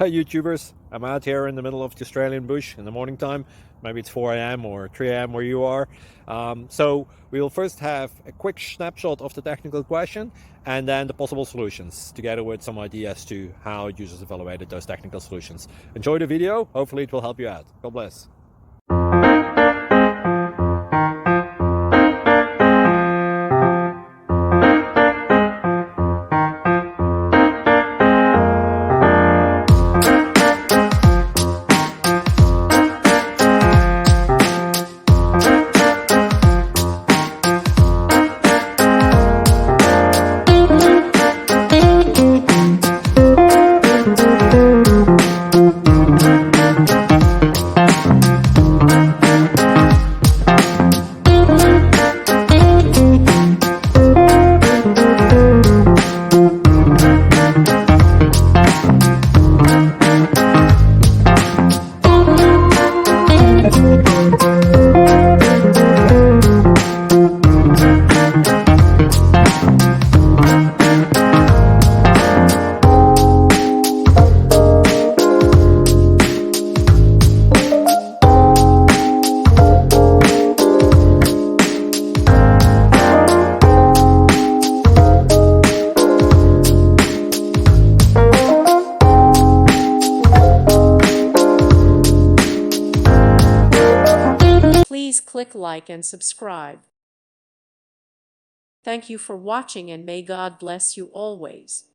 Hi YouTubers, I'm out here in the middle of the Australian bush in the morning time. Maybe it's 4 a.m. or 3 a.m. where you are. So we'll first have a quick snapshot of the technical question and then the possible solutions, together with some ideas to how users evaluated those technical solutions. Enjoy the video, hopefully it will help you out. God bless. Please click like and subscribe. Thank you for watching and may God bless you always.